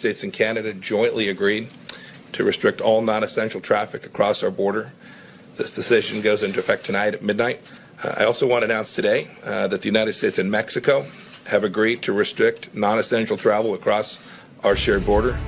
States and Canada jointly agreed to restrict all non-essential traffic across our border. This decision goes into effect tonight at midnight. I also want to announce today that the United States and Mexico have agreed to restrict non-essential travel across our shared border.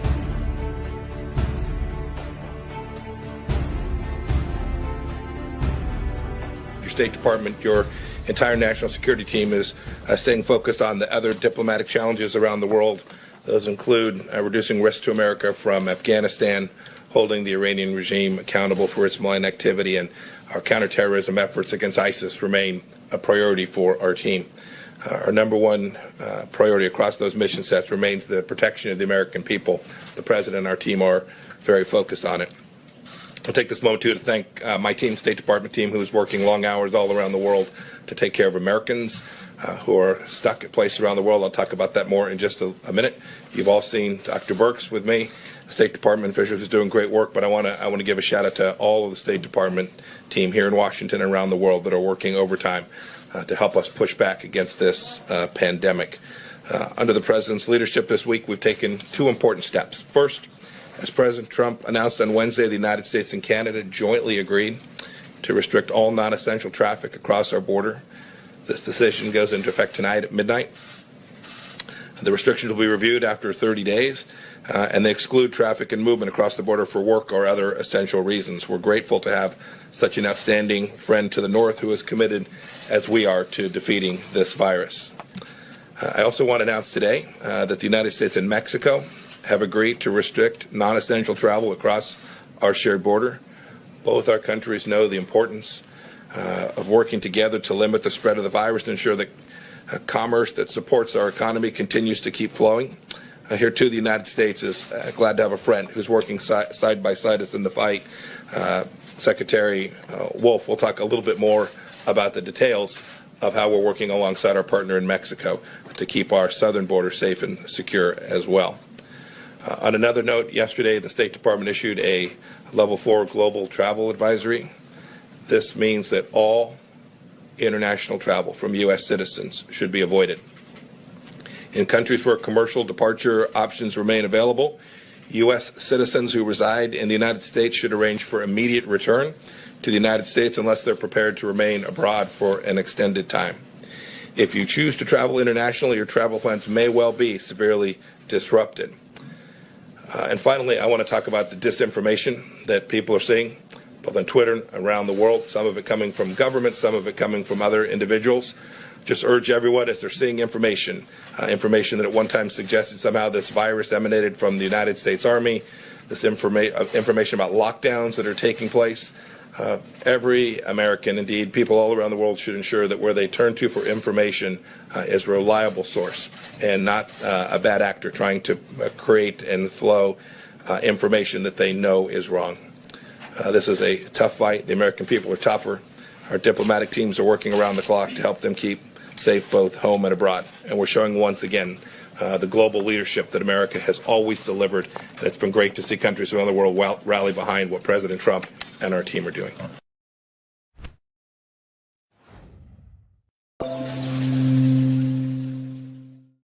Your State Department, your entire national security team is staying focused on the other diplomatic challenges around the world. Those include reducing risk to America from Afghanistan, holding the Iranian regime accountable for its malign activity, and our counterterrorism efforts against ISIS remain a priority for our team. Our number one priority across those mission sets remains the protection of the American people. The President and our team are very focused on it. I'll take this moment, too, to thank my team, State Department team, who is working long hours all around the world to take care of Americans who are stuck at places around the world. I'll talk about that more in just a minute. You've all seen Dr. Birx with me, State Department official who's doing great work, but I want to give a shout out to all of the State Department team here in Washington and around the world that are working overtime to help us push back against this pandemic. Under the President's leadership this week, we've taken two important steps. First, as President Trump announced on Wednesday, the United States and Canada jointly agreed to restrict all non-essential traffic across our border. This decision goes into effect tonight at midnight. The restrictions will be reviewed after 30 days, and they exclude traffic and movement across the border for work or other essential reasons. We're grateful to have such an outstanding friend to the north who is committed, as we are, to defeating this virus. I also want to announce today that the United States and Mexico have agreed to restrict non-essential travel across our shared border. Both our countries know the importance of working together to limit the spread of the virus and ensure that commerce that supports our economy continues to keep flowing. Here, too, the United States is glad to have a friend who's working side by side us in the fight. Secretary Wolf will talk a little bit more about the details of how we're working alongside our partner in Mexico to keep our southern border safe and secure as well. On another note, yesterday the State Department issued a Level 4 global travel advisory. This means that all international travel from U.S. citizens should be avoided. In countries where commercial departure options remain available, U.S. citizens who reside in the United States should arrange for immediate return to the United States unless they're prepared to remain abroad for an extended time. If you choose to travel internationally, your travel plans may well be severely disrupted. And finally, I want to talk about the disinformation that people are seeing, both on Twitter and around the world, some of it coming from government, some of it coming from other individuals. Just urge everyone, as they're seeing information that at one time suggested somehow this virus emanated from the United States Army, this information about lockdowns that are taking place. Every American, indeed, people all around the world should ensure that where they turn to for information is a reliable source and not a bad actor trying to create and flow information that they know is wrong. This is a tough fight. The American people are tougher. Our diplomatic teams are working around the clock to help them keep safe both home and abroad. And we're showing once again the global leadership that America has always delivered. And it's been great to see countries around the world rally behind what President Trump and our team are doing.